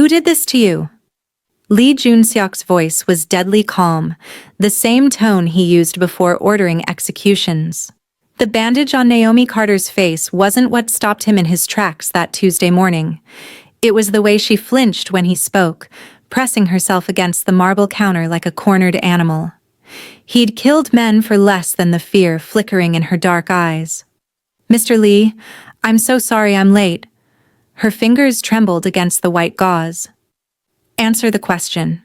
Who did this to you? Lee Joon-seok's voice was deadly calm, the same tone he used before ordering executions. The bandage on Naomi Carter's face wasn't what stopped him in his tracks that Tuesday morning. It was the way she flinched when he spoke, pressing herself against the marble counter like a cornered animal. He'd killed men for less than the fear flickering in her dark eyes. "Mr. Lee, I'm so sorry I'm late." Her fingers trembled against the white gauze. "Answer the question."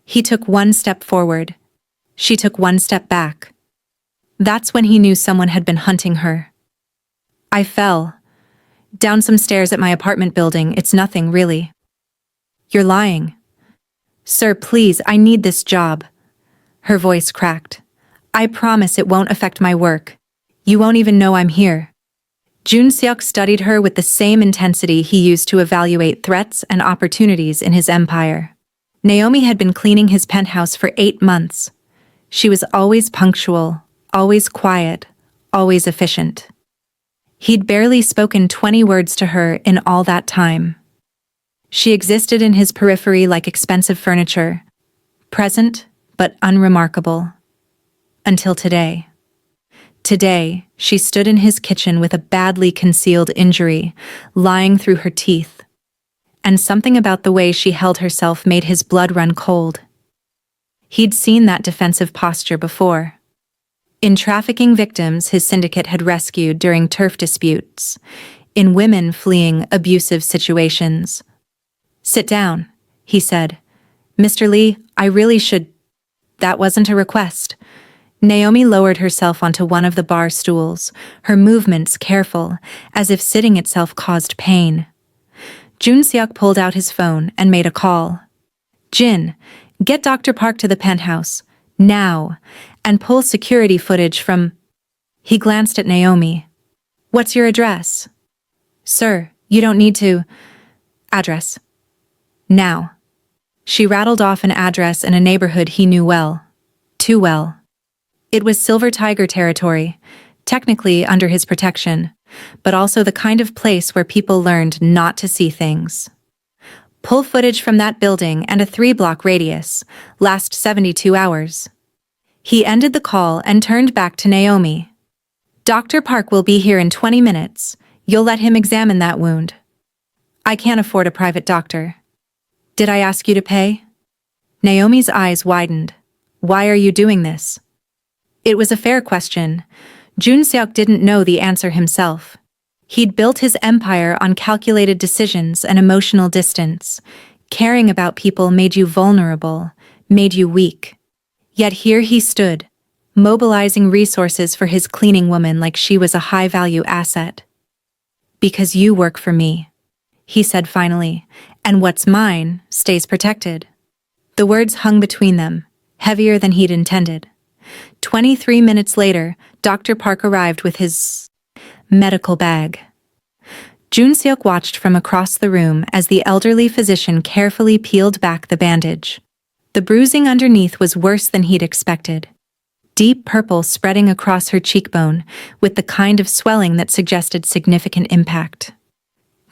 He took one step forward. She took one step back. That's when he knew someone had been hunting her. "I fell. Down some stairs at my apartment building. It's nothing, really." "You're lying." "Sir, please, I need this job." Her voice cracked. "I promise it won't affect my work. You won't even know I'm here." Joon-seok studied her with the same intensity he used to evaluate threats and opportunities in his empire. Naomi had been cleaning his penthouse for 8 months. She was always punctual, always quiet, always efficient. He'd barely spoken 20 words to her in all that time. She existed in his periphery like expensive furniture, present but unremarkable. Until today. Today, she stood in his kitchen with a badly concealed injury, lying through her teeth. And something about the way she held herself made his blood run cold. He'd seen that defensive posture before. In trafficking victims his syndicate had rescued during turf disputes, in women fleeing abusive situations. "Sit down," he said. "Mr. Lee, I really should—" "That wasn't a request." Naomi lowered herself onto one of the bar stools, her movements careful, as if sitting itself caused pain. Joon-seok pulled out his phone and made a call. "Jin, get Dr. Park to the penthouse, now, and pull security footage from—" He glanced at Naomi. "What's your address?" "Sir, you don't need to—" "Address. Now." She rattled off an address in a neighborhood he knew well. Too well. It was Silver Tiger territory, technically under his protection, but also the kind of place where people learned not to see things. "Pull footage from that building and a 3-block radius, last 72 hours. He ended the call and turned back to Naomi. "Dr. Park will be here in 20 minutes. You'll let him examine that wound." "I can't afford a private doctor." "Did I ask you to pay?" Naomi's eyes widened. "Why are you doing this?" It was a fair question. Joon-seok didn't know the answer himself. He'd built his empire on calculated decisions and emotional distance. Caring about people made you vulnerable, made you weak. Yet here he stood, mobilizing resources for his cleaning woman like she was a high-value asset. "Because you work for me," he said finally, "and what's mine stays protected." The words hung between them, heavier than he'd intended. 23 minutes later, Dr. Park arrived with his medical bag. Joon-seok watched from across the room as the elderly physician carefully peeled back the bandage. The bruising underneath was worse than he'd expected. Deep purple spreading across her cheekbone, with the kind of swelling that suggested significant impact.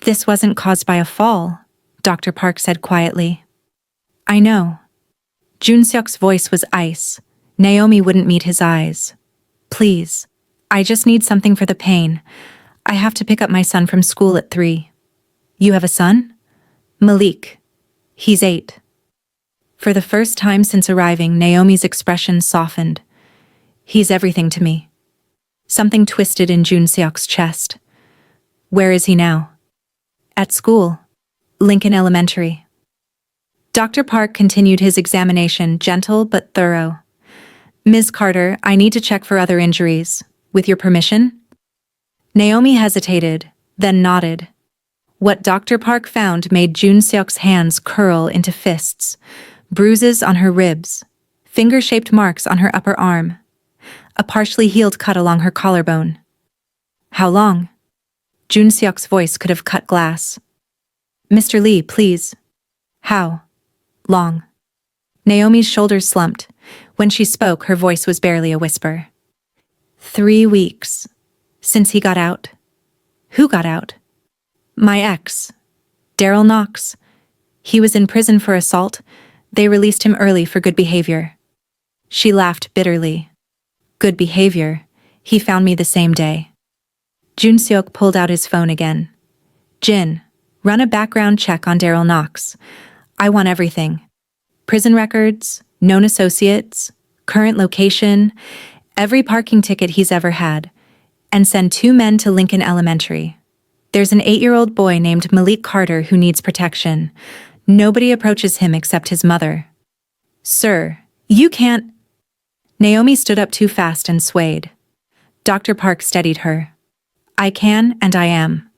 "This wasn't caused by a fall," Dr. Park said quietly. "I know." Joon-seok's voice was ice. Naomi wouldn't meet his eyes. "Please, I just need something for the pain. I have to pick up my son from school at 3. "You have a son?" "Malik. He's 8. For the first time since arriving, Naomi's expression softened. "He's everything to me." Something twisted in Joon-seok's chest. "Where is he now?" "At school. Lincoln Elementary." Dr. Park continued his examination, gentle but thorough. "Ms. Carter, I need to check for other injuries. With your permission?" Naomi hesitated, then nodded. What Dr. Park found made Joon-seok's hands curl into fists. Bruises on her ribs, finger-shaped marks on her upper arm, a partially healed cut along her collarbone. "How long?" Joon-seok's voice could have cut glass. "Mr. Lee, please." "How long?" Naomi's shoulders slumped. When she spoke, her voice was barely a whisper. 3 weeks. Since he got out. "Who got out?" "My ex. Daryl Knox. He was in prison for assault. They released him early for good behavior. She laughed bitterly. Good behavior. He found me the same day. Joon-seok pulled out his phone again. Jin, run a background check on Daryl Knox. I want everything. Prison records, known associates, current location, every parking ticket he's ever had, and send 2 men to Lincoln Elementary. There's an 8-year-old boy named Malik Carter who needs protection. Nobody approaches him except his mother. Sir, you can't. Naomi stood up too fast and swayed. Dr. Park steadied her. I can and I am.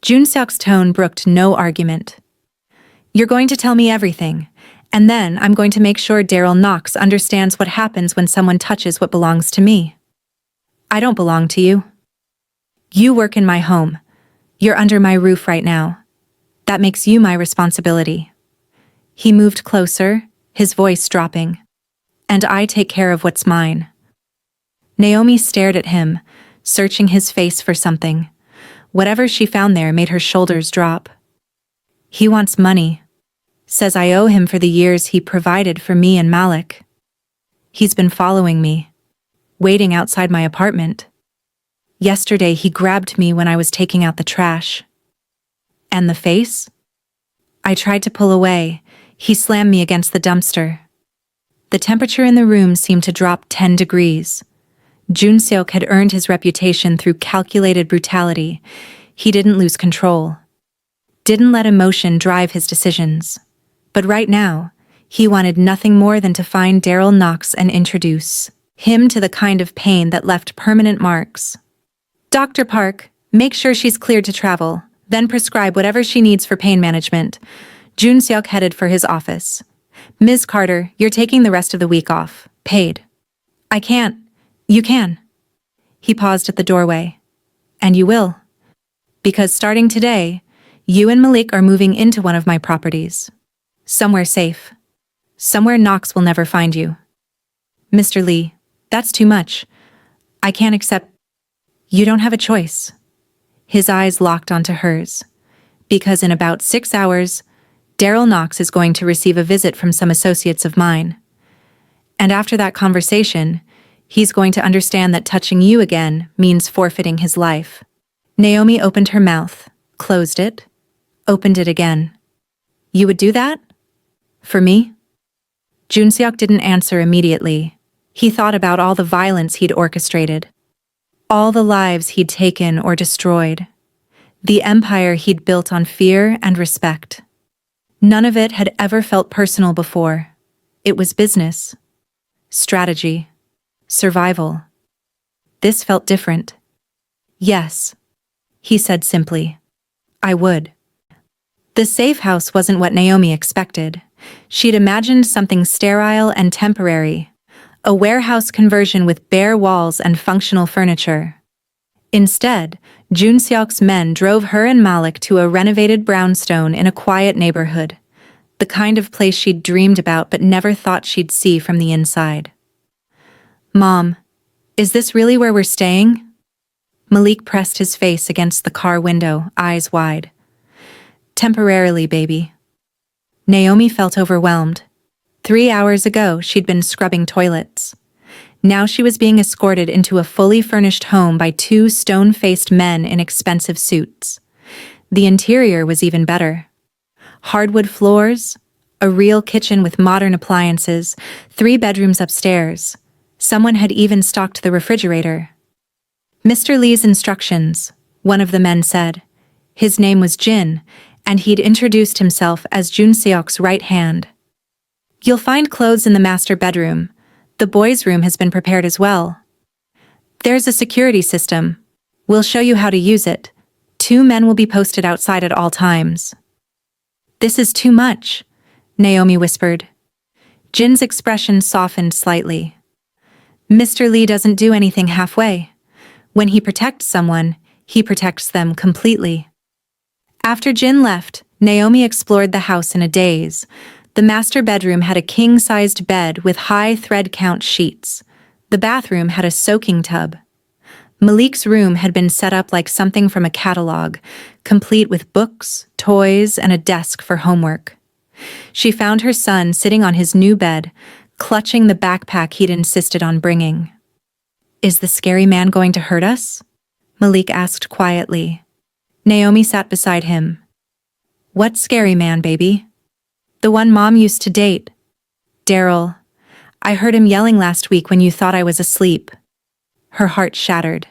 Joon-seok's tone brooked no argument. You're going to tell me everything, and then I'm going to make sure Daryl Knox understands what happens when someone touches what belongs to me. I don't belong to you. You work in my home. You're under my roof right now. That makes you my responsibility. He moved closer, his voice dropping. And I take care of what's mine. Naomi stared at him, searching his face for something. Whatever she found there made her shoulders drop. He wants money. Says I owe him for the years he provided for me and Malik. He's been following me, waiting outside my apartment. Yesterday he grabbed me when I was taking out the trash. And the face? I tried to pull away. He slammed me against the dumpster. The temperature in the room seemed to drop 10 degrees. Joon-seok had earned his reputation through calculated brutality. He didn't lose control. Didn't let emotion drive his decisions. But right now, he wanted nothing more than to find Daryl Knox and introduce him to the kind of pain that left permanent marks. Dr. Park, make sure she's cleared to travel, then prescribe whatever she needs for pain management. Joon-seok headed for his office. Ms. Carter, you're taking the rest of the week off. Paid. I can't. You can. He paused at the doorway. And you will. Because starting today, you and Malik are moving into one of my properties. Somewhere safe. Somewhere Knox will never find you. Mr. Lee, that's too much. I can't accept. You don't have a choice. His eyes locked onto hers. Because in about 6 hours, Daryl Knox is going to receive a visit from some associates of mine. And after that conversation, he's going to understand that touching you again means forfeiting his life. Naomi opened her mouth, closed it, opened it again. You would do that? For me? Joon-seok didn't answer immediately. He thought about all the violence he'd orchestrated. All the lives he'd taken or destroyed. The empire he'd built on fear and respect. None of it had ever felt personal before. It was business. Strategy. Survival. This felt different. Yes, he said simply. I would. The safe house wasn't what Naomi expected. She'd imagined something sterile and temporary. A warehouse conversion with bare walls and functional furniture. Instead, Joon-seok's men drove her and Malik to a renovated brownstone in a quiet neighborhood. The kind of place she'd dreamed about but never thought she'd see from the inside. Mom, is this really where we're staying? Malik pressed his face against the car window, eyes wide. Temporarily, baby. Naomi felt overwhelmed. 3 hours ago, she'd been scrubbing toilets. Now she was being escorted into a fully furnished home by 2 stone-faced men in expensive suits. The interior was even better. Hardwood floors, a real kitchen with modern appliances, 3 bedrooms upstairs. Someone had even stocked the refrigerator. Mr. Lee's instructions, one of the men said. His name was Jin, and he'd introduced himself as Joon-seok's right hand. You'll find clothes in the master bedroom. The boys' room has been prepared as well. There's a security system. We'll show you how to use it. 2 men will be posted outside at all times. This is too much, Naomi whispered. Jin's expression softened slightly. Mr. Lee doesn't do anything halfway. When he protects someone, he protects them completely. After Jin left, Naomi explored the house in a daze. The master bedroom had a king-sized bed with high thread count sheets. The bathroom had a soaking tub. Malik's room had been set up like something from a catalog, complete with books, toys, and a desk for homework. She found her son sitting on his new bed, clutching the backpack he'd insisted on bringing. "Is the scary man going to hurt us?" Malik asked quietly. Naomi sat beside him. "What scary man, baby?" "The one Mom used to date. Daryl. I heard him yelling last week when you thought I was asleep." Her heart shattered.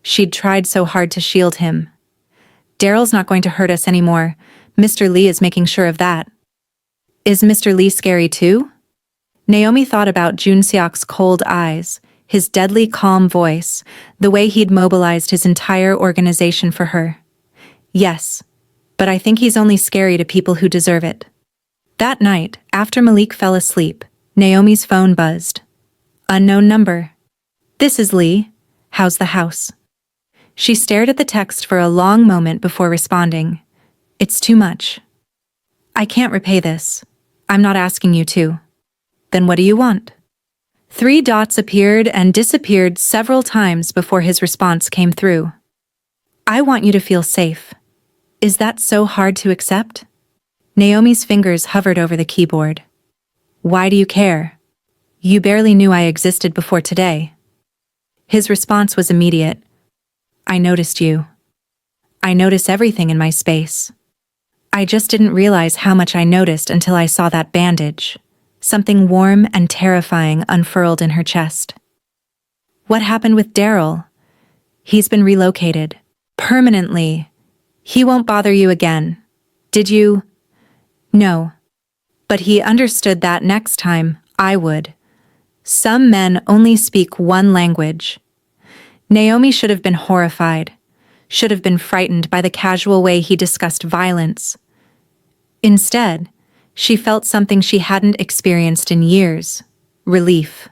She'd tried so hard to shield him. "Daryl's not going to hurt us anymore. Mr. Lee is making sure of that." "Is Mr. Lee scary too?" Naomi thought about Joon-seok's cold eyes, his deadly calm voice, the way he'd mobilized his entire organization for her. "Yes, but I think he's only scary to people who deserve it." That night, after Malik fell asleep, Naomi's phone buzzed. Unknown number. "This is Lee. How's the house?" She stared at the text for a long moment before responding. "It's too much. I can't repay this. I'm not asking you to." "Then what do you want?" 3 dots appeared and disappeared several times before his response came through. "I want you to feel safe. Is that so hard to accept?" Naomi's fingers hovered over the keyboard. "Why do you care? You barely knew I existed before today." His response was immediate. "I noticed you. I notice everything in my space. I just didn't realize how much I noticed until I saw that bandage." Something warm and terrifying unfurled in her chest. "What happened with Daryl?" "He's been relocated. Permanently. He won't bother you again." "Did you?" "No. But he understood that next time, I would. Some men only speak one language." Naomi should have been horrified, should have been frightened by the casual way he discussed violence. Instead, she felt something she hadn't experienced in years. Relief.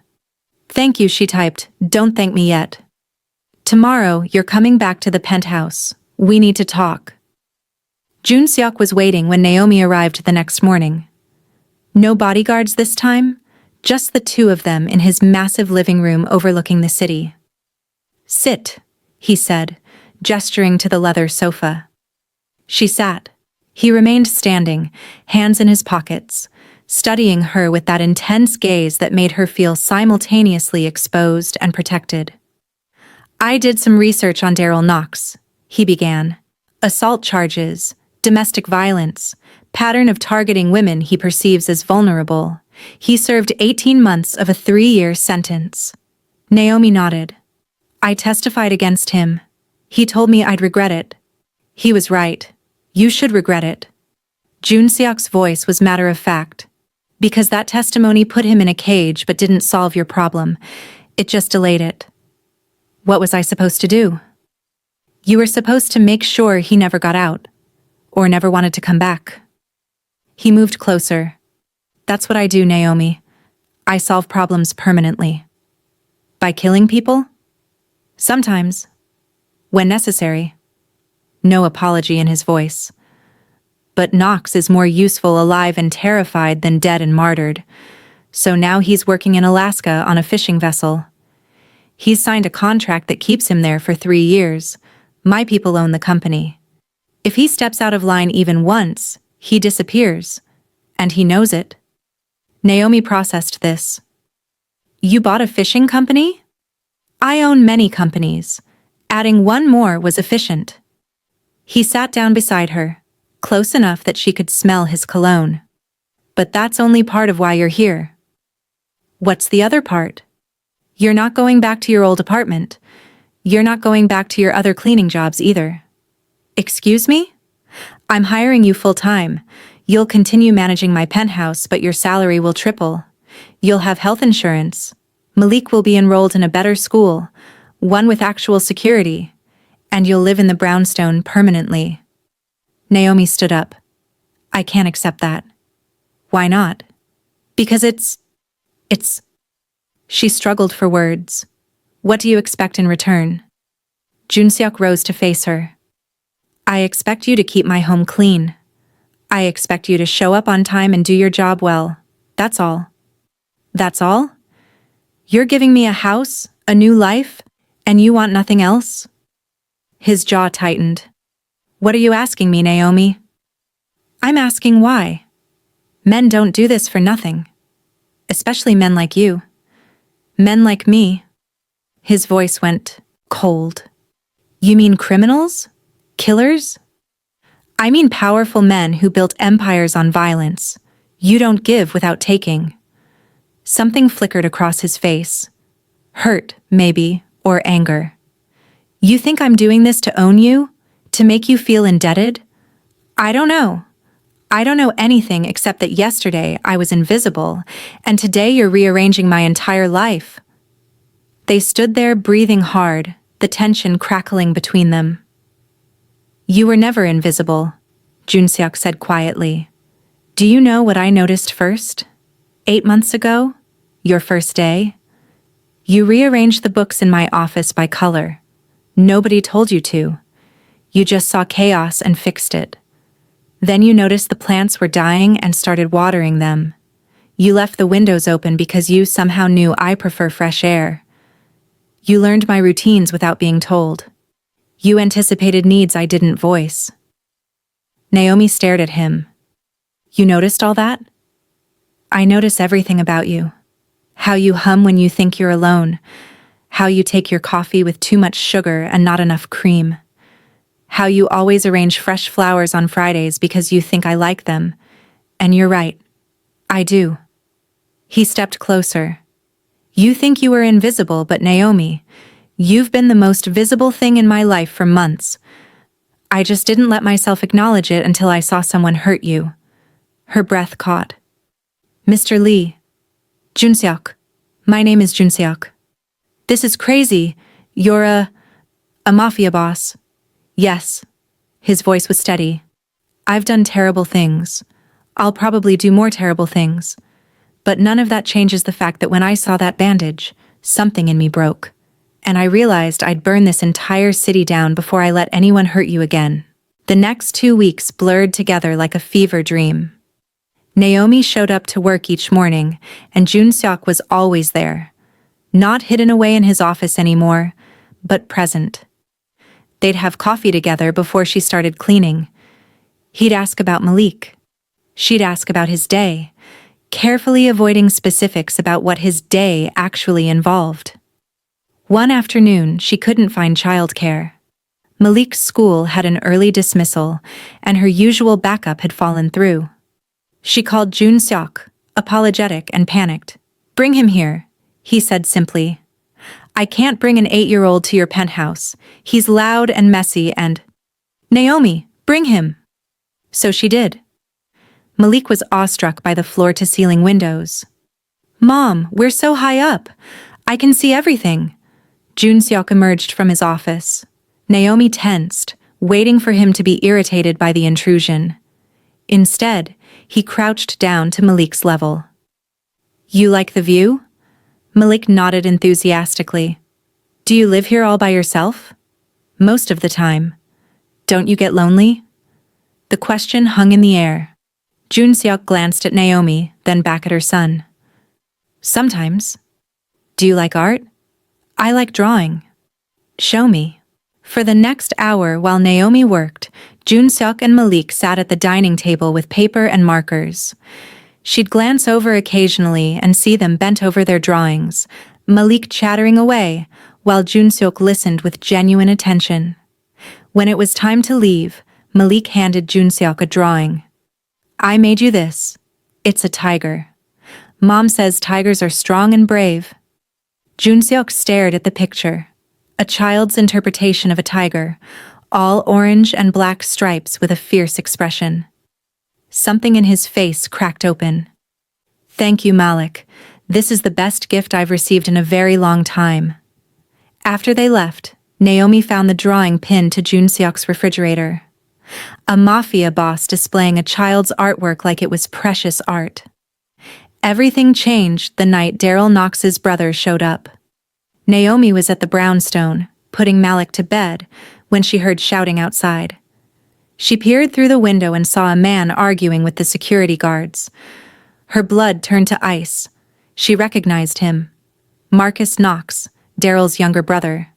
"Thank you," she typed. "Don't thank me yet. Tomorrow, you're coming back to the penthouse. We need to talk." Joon-seok was waiting when Naomi arrived the next morning. No bodyguards this time, just the two of them in his massive living room overlooking the city. "Sit," he said, gesturing to the leather sofa. She sat. He remained standing, hands in his pockets, studying her with that intense gaze that made her feel simultaneously exposed and protected. "I did some research on Daryl Knox," he began. "Assault charges, domestic violence, pattern of targeting women he perceives as vulnerable. He served 18 months of a 3-year sentence." Naomi nodded. "I testified against him. He told me I'd regret it." "He was right. You should regret it." Joon-seok's voice was matter-of-fact. "Because that testimony put him in a cage but didn't solve your problem. It just delayed it." "What was I supposed to do?" "You were supposed to make sure he never got out. Or never wanted to come back." He moved closer. "That's what I do, Naomi. I solve problems permanently." "By killing people?" "Sometimes. When necessary." No apology in his voice. "But Knox is more useful alive and terrified than dead and martyred. So now he's working in Alaska on a fishing vessel. He's signed a contract that keeps him there for 3 years. My people own the company. If he steps out of line even once, he disappears. And he knows it." Naomi processed this. "You bought a fishing company?" "I own many companies. Adding one more was efficient." He sat down beside her, close enough that she could smell his cologne. "But that's only part of why you're here." "What's the other part?" "You're not going back to your old apartment. You're not going back to your other cleaning jobs either." "Excuse me? I'm hiring you full-time. You'll continue managing my penthouse, but your salary will triple. You'll have health insurance. Malik will be enrolled in a better school, one with actual security. And you'll live in the brownstone permanently." Naomi stood up. "I can't accept that." "Why not?" "Because it's... She struggled for words. "What do you expect in return?" Joon-seok rose to face her. "I expect you to keep my home clean. I expect you to show up on time and do your job well. That's all." "That's all? You're giving me a house, a new life, And you want nothing else? His jaw tightened. What are you asking me, Naomi? I'm asking why. Men don't do this for nothing. Especially men like you. Men like me. His voice went cold. You mean criminals? Killers? I mean powerful men who built empires on violence. You don't give without taking. Something flickered across his face. Hurt, maybe, or anger. You think I'm doing this to own you? To make you feel indebted? I don't know. I don't know anything except that yesterday I was invisible, and today you're rearranging my entire life. They stood there breathing hard, the tension crackling between them. You were never invisible, Joon-seok said quietly. Do you know what I noticed first? 8 months ago? Your first day? You rearranged the books in my office by color. Nobody told you to. You just saw chaos and fixed it. Then you noticed the plants were dying and started watering them. You left the windows open because you somehow knew I prefer fresh air. You learned my routines without being told. You anticipated needs I didn't voice. Naomi stared at him. You noticed all that? I notice everything about you. How you hum when you think you're alone. How you take your coffee with too much sugar and not enough cream. How you always arrange fresh flowers on Fridays because you think I like them. And you're right. I do. He stepped closer. You think you were invisible, but Naomi, you've been the most visible thing in my life for months. I just didn't let myself acknowledge it until I saw someone hurt you. Her breath caught. Mr. Lee. Joon-seok. My name is Joon-seok. This is crazy. You're a mafia boss. Yes. His voice was steady. I've done terrible things. I'll probably do more terrible things. But none of that changes the fact that when I saw that bandage, something in me broke. And I realized I'd burn this entire city down before I let anyone hurt you again. The next 2 weeks blurred together like a fever dream. Naomi showed up to work each morning, and Joon-seok was always there. Not hidden away in his office anymore, but present. They'd have coffee together before she started cleaning. He'd ask about Malik. She'd ask about his day, carefully avoiding specifics about what his day actually involved. One afternoon, she couldn't find childcare. Malik's school had an early dismissal, and her usual backup had fallen through. She called Joon-seok, apologetic and panicked. Bring him here, he said simply. I can't bring an 8-year-old to your penthouse. He's loud and messy and… Naomi, bring him. So she did. Malik was awestruck by the floor-to-ceiling windows. Mom, we're so high up. I can see everything. Joon-seok emerged from his office. Naomi tensed, waiting for him to be irritated by the intrusion. Instead, he crouched down to Malik's level. You like the view? Malik nodded enthusiastically. Do you live here all by yourself? Most of the time. Don't you get lonely? The question hung in the air. Joon-seok glanced at Naomi, then back at her son. Sometimes. Do you like art? I like drawing. Show me. For the next hour while Naomi worked, Joon-seok and Malik sat at the dining table with paper and markers. She'd glance over occasionally and see them bent over their drawings, Malik chattering away, while Joon-seok listened with genuine attention. When it was time to leave, Malik handed Joon-seok a drawing. I made you this. It's a tiger. Mom says tigers are strong and brave. Joon-seok stared at the picture. A child's interpretation of a tiger, all orange and black stripes with a fierce expression. Something in his face cracked open. Thank you, Malik. This is the best gift I've received in a very long time. After they left, Naomi found the drawing pinned to Joon-seok's refrigerator. A mafia boss displaying a child's artwork like it was precious art. Everything changed the night Daryl Knox's brother showed up. Naomi was at the brownstone, putting Malik to bed, when she heard shouting outside. She peered through the window and saw a man arguing with the security guards. Her blood turned to ice. She recognized him. Marcus Knox, Daryl's younger brother.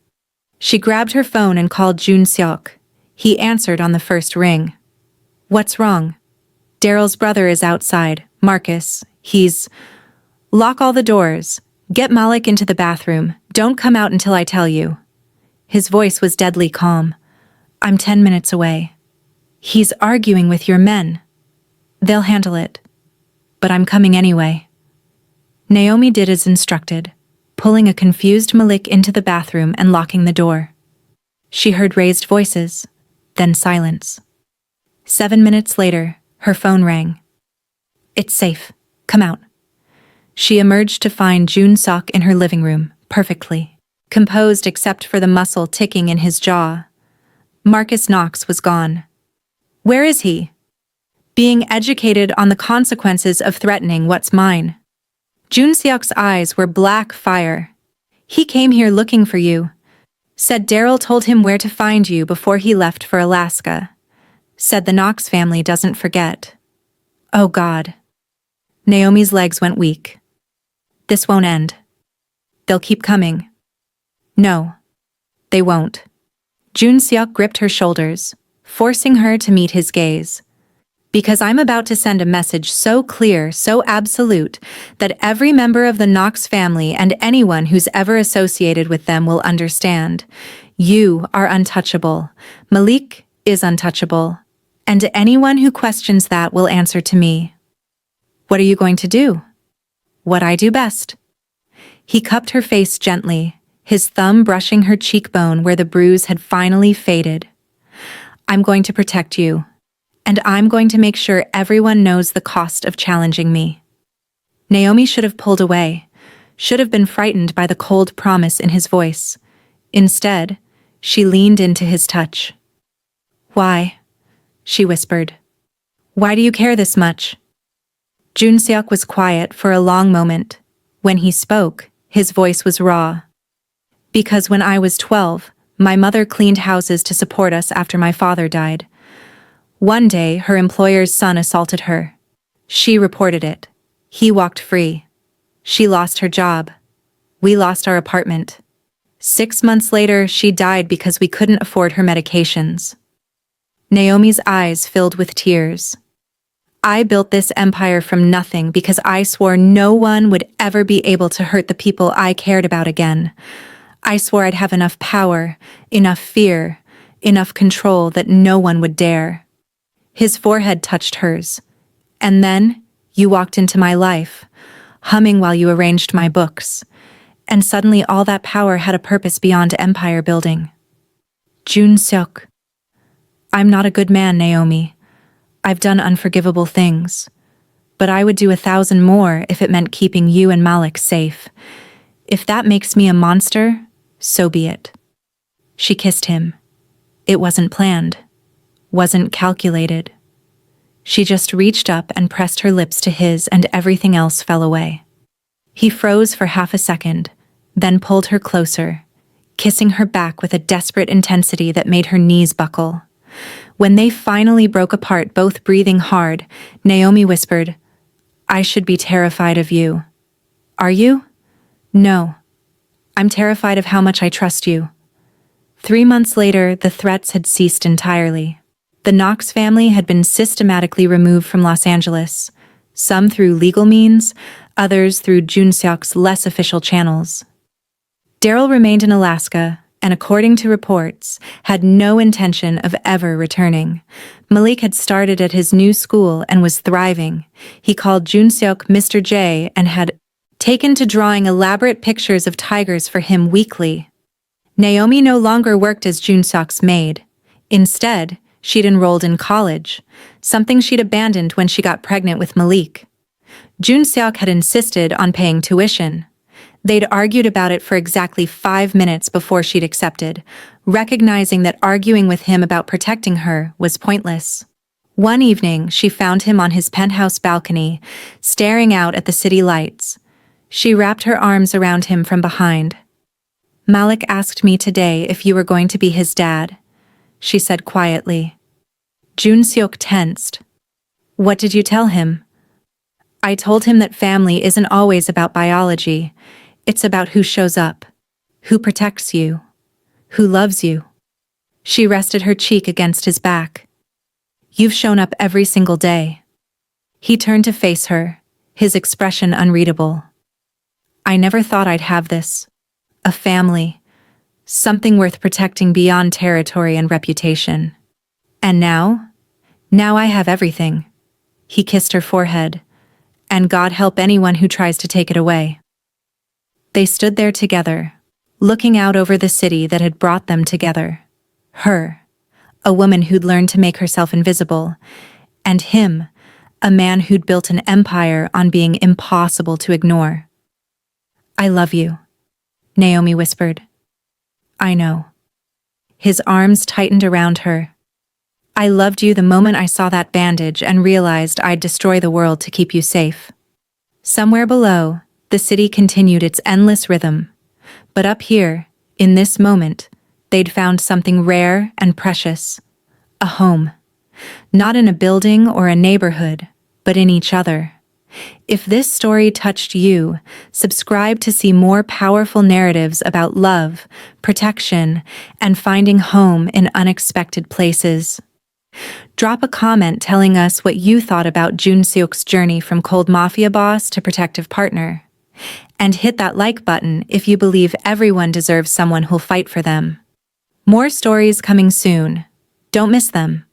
She grabbed her phone and called Joon-seok. He answered on the first ring. "What's wrong?" "Daryl's brother is outside, Marcus. He's—" "Lock all the doors. Get Malik into the bathroom. Don't come out until I tell you." His voice was deadly calm. "I'm 10 minutes away." "He's arguing with your men." "They'll handle it." "But I'm coming anyway." Naomi did as instructed, pulling a confused Malik into the bathroom and locking the door. She heard raised voices, then silence. 7 minutes later, her phone rang. "It's safe. Come out." She emerged to find Joon-seok in her living room, perfectly composed except for the muscle ticking in his jaw. Marcus Knox was gone. Where is he? Being educated on the consequences of threatening what's mine. Joon-seok's eyes were black fire. "He came here looking for you. Said Daryl told him where to find you before he left for Alaska. Said the Knox family doesn't forget." Oh God. Naomi's legs went weak. "This won't end. They'll keep coming." "No. They won't." Joon-seok gripped her shoulders, forcing her to meet his gaze. "Because I'm about to send a message so clear, so absolute, that every member of the Knox family and anyone who's ever associated with them will understand. You are untouchable. Malik is untouchable. And anyone who questions that will answer to me." "What are you going to do?" "What I do best." He cupped her face gently, his thumb brushing her cheekbone where the bruise had finally faded. "I'm going to protect you. And I'm going to make sure everyone knows the cost of challenging me." Naomi should have pulled away, should have been frightened by the cold promise in his voice. Instead, she leaned into his touch. "Why?" she whispered. "Why do you care this much?" Joon-seok was quiet for a long moment. When he spoke, his voice was raw. "Because when I was 12, my mother cleaned houses to support us after my father died. One day, her employer's son assaulted her. She reported it. He walked free. She lost her job. We lost our apartment. 6 months later, she died because we couldn't afford her medications." Naomi's eyes filled with tears. "I built this empire from nothing because I swore no one would ever be able to hurt the people I cared about again. I swore I'd have enough power, enough fear, enough control that no one would dare." His forehead touched hers. "And then, you walked into my life, humming while you arranged my books. And suddenly all that power had a purpose beyond empire building." Joon-seok. "I'm not a good man, Naomi. I've done unforgivable things. But I would do 1,000 more if it meant keeping you and Malik safe. If that makes me a monster, so be it." She kissed him. It wasn't planned. Wasn't calculated. She just reached up and pressed her lips to his and everything else fell away. He froze for half a second, then pulled her closer, kissing her back with a desperate intensity that made her knees buckle. When they finally broke apart, both breathing hard, Naomi whispered, "I should be terrified of you." "Are you?" "No. I'm terrified of how much I trust you." 3 months later, the threats had ceased entirely. The Knox family had been systematically removed from Los Angeles, some through legal means, others through Joon-seok's less official channels. Daryl remained in Alaska, and according to reports, had no intention of ever returning. Malik had started at his new school and was thriving. He called Joon-seok Mr. J and had taken to drawing elaborate pictures of tigers for him weekly. Naomi no longer worked as Joon-seok's maid. Instead, she'd enrolled in college, something she'd abandoned when she got pregnant with Malik. Joon-seok had insisted on paying tuition. They'd argued about it for exactly 5 minutes before she'd accepted, recognizing that arguing with him about protecting her was pointless. One evening, she found him on his penthouse balcony, staring out at the city lights. She wrapped her arms around him from behind. "Malik asked me today if you were going to be his dad," she said quietly. Joon-seok tensed. "What did you tell him?" "I told him that family isn't always about biology. It's about who shows up, who protects you, Who loves you? She rested her cheek against his back. You've shown up every single day. He turned to face her, his expression unreadable. I never thought I'd have this. A family. Something worth protecting beyond territory and reputation. And now? Now I have everything. He kissed her forehead. And God help anyone who tries to take it away. They stood there together, looking out over the city that had brought them together. Her, a woman who'd learned to make herself invisible, and him, a man who'd built an empire on being impossible to ignore. I love you, Naomi whispered. I know. His arms tightened around her. I loved you the moment I saw that bandage and realized I'd destroy the world to keep you safe. Somewhere below, the city continued its endless rhythm. But up here, in this moment, they'd found something rare and precious. A home. Not in a building or a neighborhood, but in each other. If this story touched you, subscribe to see more powerful narratives about love, protection, and finding home in unexpected places. Drop a comment telling us what you thought about Joon-seok's journey from cold mafia boss to protective partner. And hit that like button if you believe everyone deserves someone who'll fight for them. More stories coming soon. Don't miss them.